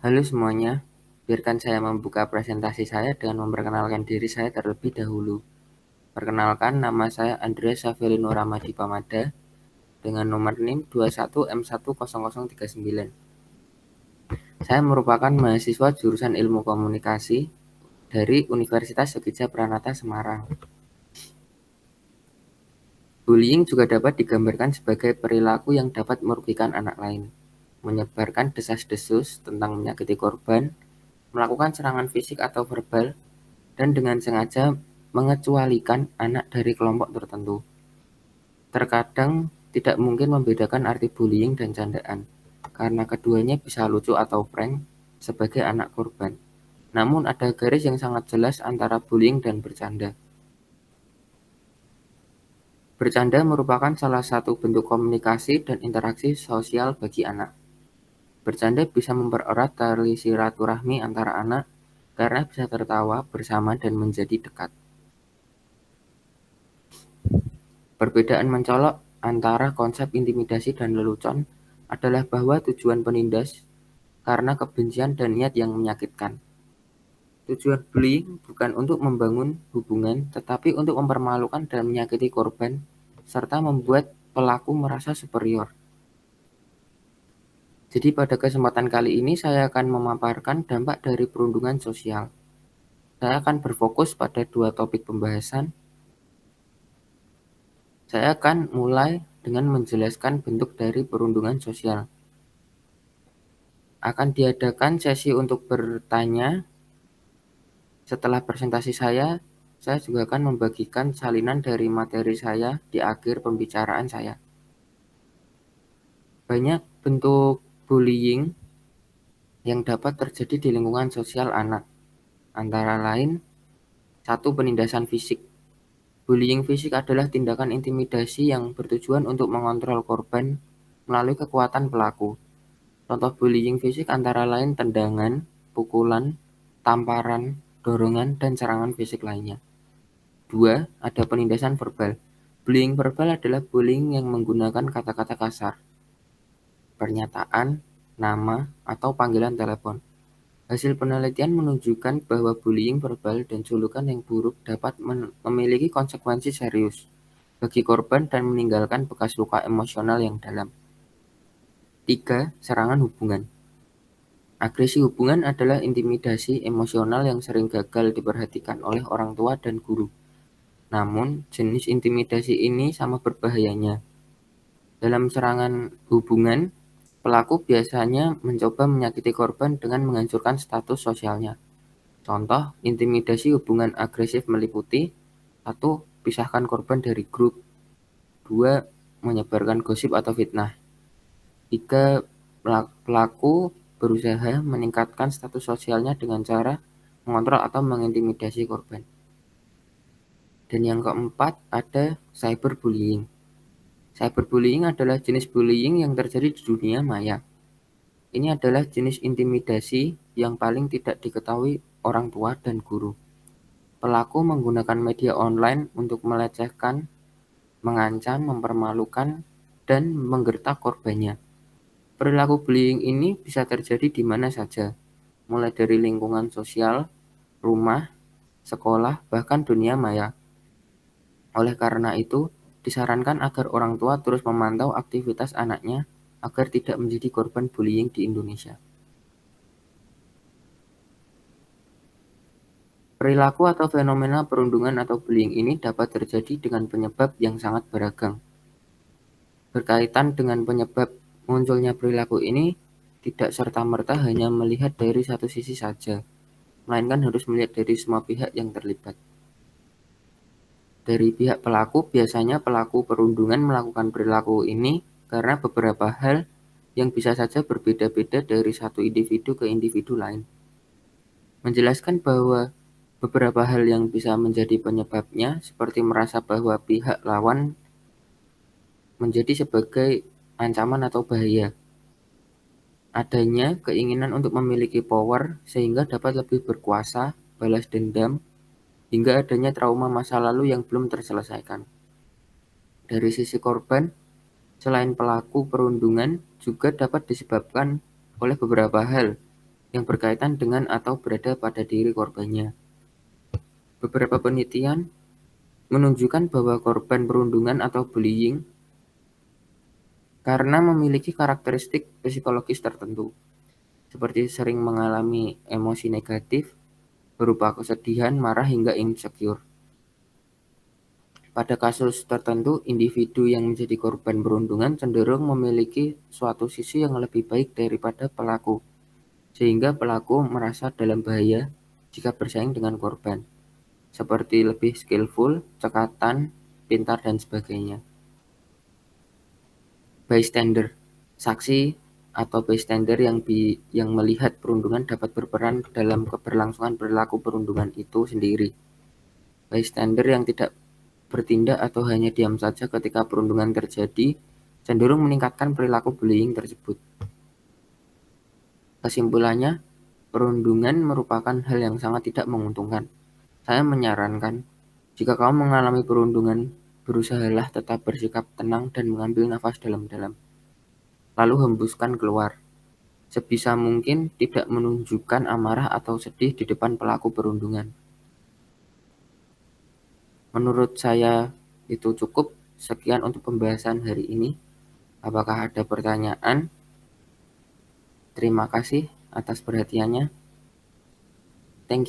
Halo semuanya, biarkan saya membuka presentasi saya dengan memperkenalkan diri saya terlebih dahulu. Perkenalkan, nama saya Andreas Savelino Ramadi Pamada dengan nomor NIM 21M10039. Saya merupakan mahasiswa jurusan Ilmu Komunikasi dari Universitas Segija Pranata Semarang. Bullying juga dapat digambarkan sebagai perilaku yang dapat merugikan anak lain, menyebarkan desas-desus tentang menyakiti korban, melakukan serangan fisik atau verbal, dan dengan sengaja mengecualikan anak dari kelompok tertentu. Terkadang tidak mungkin membedakan arti bullying dan candaan, karena keduanya bisa lucu atau prank sebagai anak korban. Namun ada garis yang sangat jelas antara bullying dan bercanda. Bercanda merupakan salah satu bentuk komunikasi dan interaksi sosial bagi anak. Bercanda bisa mempererat tali silaturahmi antara anak karena bisa tertawa bersama dan menjadi dekat. Perbedaan mencolok antara konsep intimidasi dan lelucon adalah bahwa tujuan penindas karena kebencian dan niat yang menyakitkan. Tujuan bullying bukan untuk membangun hubungan, tetapi untuk mempermalukan dan menyakiti korban, serta membuat pelaku merasa superior. Jadi pada kesempatan kali ini saya akan memaparkan dampak dari perundungan sosial. Saya akan berfokus pada dua topik pembahasan. Saya akan mulai dengan menjelaskan bentuk dari perundungan sosial. Akan diadakan sesi untuk bertanya. Setelah presentasi saya juga akan membagikan salinan dari materi saya di akhir pembicaraan saya. Banyak bentuk bullying yang dapat terjadi di lingkungan sosial anak, antara lain, 1. Penindasan fisik. Bullying fisik adalah tindakan intimidasi yang bertujuan untuk mengontrol korban melalui kekuatan pelaku. Contoh bullying fisik antara lain tendangan, pukulan, tamparan, dorongan, dan serangan fisik lainnya. 2. Ada penindasan verbal. Bullying verbal adalah bullying yang menggunakan kata-kata kasar, pernyataan, nama, atau panggilan telepon. Hasil penelitian menunjukkan bahwa bullying verbal dan julukan yang buruk dapat memiliki konsekuensi serius bagi korban dan meninggalkan bekas luka emosional yang dalam. 3. Serangan hubungan. Agresi hubungan adalah intimidasi emosional yang sering gagal diperhatikan oleh orang tua dan guru. Namun, jenis intimidasi ini sama berbahayanya. Dalam serangan hubungan, pelaku biasanya mencoba menyakiti korban dengan menghancurkan status sosialnya. Contoh, intimidasi hubungan agresif meliputi 1. Pisahkan korban dari grup. 2. Menyebarkan gosip atau fitnah. 3. Pelaku berusaha meningkatkan status sosialnya dengan cara mengontrol atau mengintimidasi korban. Dan yang keempat, ada cyberbullying. Cyberbullying adalah jenis bullying yang terjadi di dunia maya. Ini adalah jenis intimidasi yang paling tidak diketahui orang tua dan guru. Pelaku menggunakan media online untuk melecehkan, mengancam, mempermalukan, dan menggertak korbannya. Perilaku bullying ini bisa terjadi di mana saja, mulai dari lingkungan sosial, rumah, sekolah, bahkan dunia maya. Oleh karena itu, disarankan agar orang tua terus memantau aktivitas anaknya agar tidak menjadi korban bullying di Indonesia. Perilaku atau fenomena perundungan atau bullying ini dapat terjadi dengan penyebab yang sangat beragam. Berkaitan dengan penyebab munculnya perilaku ini, tidak serta-merta hanya melihat dari satu sisi saja, melainkan harus melihat dari semua pihak yang terlibat. Dari pihak pelaku, biasanya pelaku perundungan melakukan perilaku ini karena beberapa hal yang bisa saja berbeda-beda dari satu individu ke individu lain. Menjelaskan bahwa beberapa hal yang bisa menjadi penyebabnya, seperti merasa bahwa pihak lawan menjadi sebagai ancaman atau bahaya. Adanya keinginan untuk memiliki power sehingga dapat lebih berkuasa, balas dendam, hingga adanya trauma masa lalu yang belum terselesaikan. Dari sisi korban, selain pelaku perundungan juga dapat disebabkan oleh beberapa hal, yang berkaitan dengan atau berada pada diri korbannya. Beberapa penelitian menunjukkan bahwa korban perundungan atau bullying karena memiliki karakteristik psikologis tertentu, seperti sering mengalami emosi negatif berupa kesedihan, marah, hingga insecure. Pada kasus tertentu, individu yang menjadi korban perundungan cenderung memiliki suatu sisi yang lebih baik daripada pelaku, sehingga pelaku merasa dalam bahaya jika bersaing dengan korban, seperti lebih skillful, cekatan, pintar, dan sebagainya. Bystander, saksi atau bystander yang melihat perundungan dapat berperan dalam keberlangsungan perilaku perundungan itu sendiri. Bystander yang tidak bertindak atau hanya diam saja ketika perundungan terjadi cenderung meningkatkan perilaku bullying tersebut. Kesimpulannya, perundungan merupakan hal yang sangat tidak menguntungkan. Saya menyarankan, jika kamu mengalami perundungan, berusahalah tetap bersikap tenang dan mengambil nafas dalam-dalam, lalu hembuskan keluar. Sebisa mungkin tidak menunjukkan amarah atau sedih di depan pelaku perundungan. Menurut saya itu cukup. Sekian untuk pembahasan hari ini. Apakah ada pertanyaan? Terima kasih atas perhatiannya. Thank you.